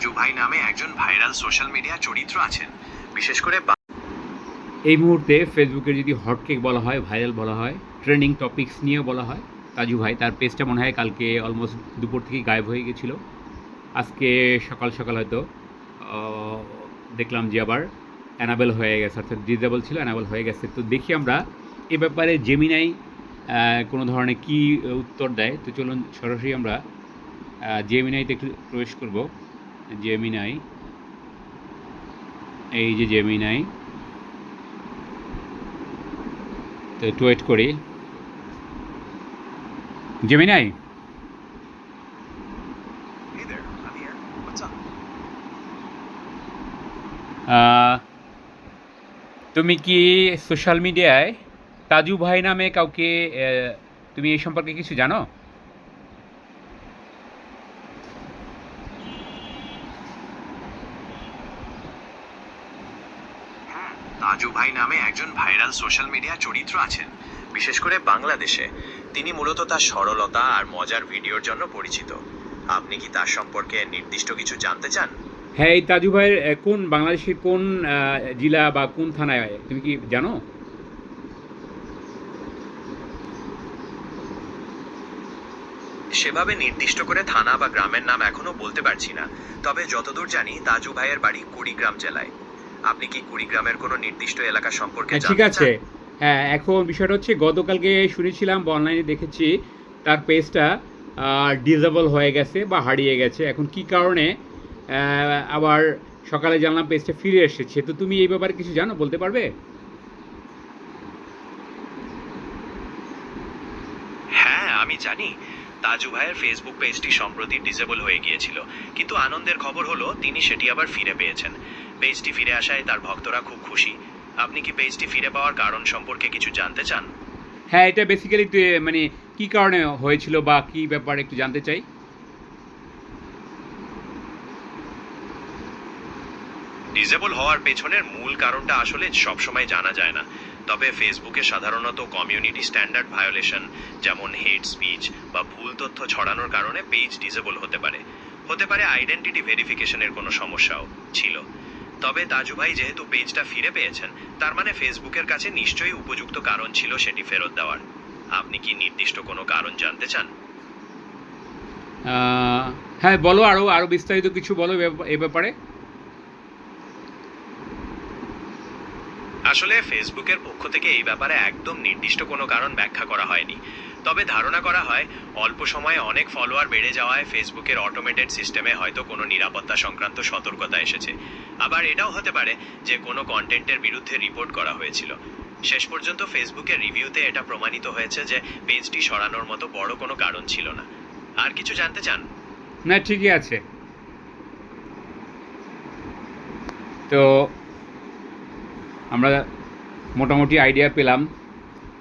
তাজু ভাই নামে একজন ভাইরাল সোশ্যাল মিডিয়া চরিত্র আছেন, বিশেষ করে এই মুহূর্তে ফেসবুকে যদি হটকেক বলা হয়, ভাইরাল বলা হয়, ট্রেন্ডিং টপিকস নিয়েও বলা হয়, তাজু ভাই তার পেজটা মনে হয় কালকে অলমোস্ট দুপুর থেকেই গায়েব হয়ে গেছিলো। আজকে সকাল সকাল হয়তো দেখলাম যে আবার অ্যানাবেল হয়ে গেছে, অর্থাৎ ডিজেবল ছিল, অ্যানাবেল হয়ে গেছে। তো দেখি আমরা এ ব্যাপারে জেমিনাই কোনো ধরনের কী উত্তর দেয়। তো চলুন সরাসরি আমরা জেমিনাইতে একটু প্রবেশ করব। জেমিনাই, এই যে জেমিনাই, তো একটু ওয়েট করি। জেমিনাই, তুমি কি সোশ্যাল মিডিয়ায় তাজু ভাই নামে কাউকে তুমি এই সম্পর্কে কিছু জানো? তাজু ভাই নামে একজন ভাইরাল সোশ্যাল মিডিয়া চরিত্র আছেন, বিশেষ করে বাংলাদেশে। তিনি মূলত তার সরলতা আর মজার ভিডিওর জন্য পরিচিত। আপনি কি তার সম্পর্কে নির্দিষ্ট কিছু জানতে চান? হ্যাঁ, এই তাজু ভাইয়ের কোন বাংলাদেশের কোন জেলা বা কোন থানায় তুমি কি জানো? সেভাবে নির্দিষ্ট করে থানা বা গ্রামের নাম এখনো বলতে পারছি না, তবে যতদূর জানি তাজু ভাইয়ের বাড়ি কুড়িগ্রাম জেলায়। আপনি কি কুড়িগ্রামের কোনো নির্দিষ্ট এলাকা সম্পর্কে হ্যাঁ, ঠিক জানতে আছে। চান? হ্যাঁ, এখন বিষয়টা হচ্ছে গতকালকে শুনেছিলাম বা অনলাইনে দেখেছি তার পেজটা ডিসেবল হয়ে গেছে বা হারিয়ে গেছে। এখন কি কারণে আবার সকালে জানলাম পেজটা ফিরে এসেছে। তো তুমি এই ব্যাপারে কিছু জানো, বলতে পারবে? হ্যাঁ, আমি জানি। তাজু ভাইয়ের ফেসবুক পেজটি সম্প্রতি ডিসেবল হয়ে গিয়েছিল, কিন্তু আনন্দের খবর হলো তিনি সেটি আবার ফিরে পেয়েছেন। পেজটি ফিরে আসায় তার ভক্তরা খুব খুশি। আপনি কি পেজটি ফিরে পাওয়ার কারণ সম্পর্কে কিছু জানতে চান? হ্যাঁ, এটা বেসিক্যালি মানে কি কারণে হয়েছিল বা কি ব্যাপারে একটু জানতে চাই। ডিসেবল হওয়ার পেছনের মূল কারণটা আসলে সবসময় জানা যায় না। তবে ফেসবুকে সাধারণত কমিউনিটি স্ট্যান্ডার্ড ভায়োলেশন, যেমন হেট স্পিচ বা ভুল তথ্য ছড়ানোর কারণে পেজ ডিসেবল হতে পারে। হতে পারে আইডেন্টিটি ভেরিফিকেশনের কোনো সমস্যাও ছিল। তবে তাজু ভাই যেহেতু পেজটা ফিরে পেয়েছেন, তার মানে ফেসবুকের কাছে নিশ্চয়ই উপযুক্ত কারণ ছিল সেটি ফেরত দেওয়ার। আপনি কি নির্দিষ্ট কোনো কারণ জানতে চান? হ্যাঁ, বলো, আরও আরও বিস্তারিত কিছু বলো এ ব্যাপারে। আসলে ফেসবুকের পক্ষ থেকে এই ব্যাপারে একদম নির্দিষ্ট কোনো কারণ ব্যাখ্যা করা হয়নি। তবে ধারণা করা হয় অল্প সময়ে অনেক ফলোয়ার বেড়ে যাওয়ায় ফেসবুকের অটোমেটেড সিস্টেমে হয়তো কোনো নিরাপত্তা সংক্রান্ত সতর্কতা এসেছে। আবার এটাও হতে পারে যে কোনো কন্টেন্টের বিরুদ্ধে রিপোর্ট করা হয়েছিল। শেষ পর্যন্ত ফেসবুকের রিভিউতে এটা প্রমাণিত হয়েছে যে পেজটি সরানোর মতো বড় কোনো কারণ ছিল না। আর কিছু জানতে চান? না, ঠিকই আছে। তো আমরা মোটামুটি আইডিয়া পেলাম।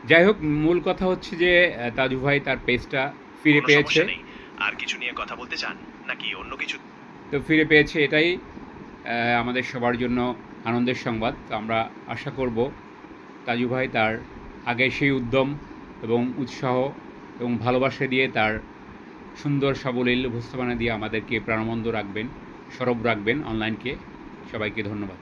যাই হোক, মূল কথা হচ্ছে যে তাজু ভাই তার পেজটা ফিরে কোনো পেয়েছে। সমস্যা নেই। আর কিছু নিয়ে কথা বলতে চান নাকি অন্য কিছু? তো ফিরে পেয়েছে, এটাই আমাদের সবার জন্য আনন্দের সংবাদ। তো আমরা আশা করব তাজু ভাই তার আগের সেই উদ্যম এবং উৎসাহ এবং ভালোবাসা দিয়ে তার সুন্দর সাবলীল উপস্থাপনা দিয়ে আমাদেরকে প্রাণবন্ত রাখবেন, সরব রাখবেন অনলাইনকে। সবাইকে ধন্যবাদ।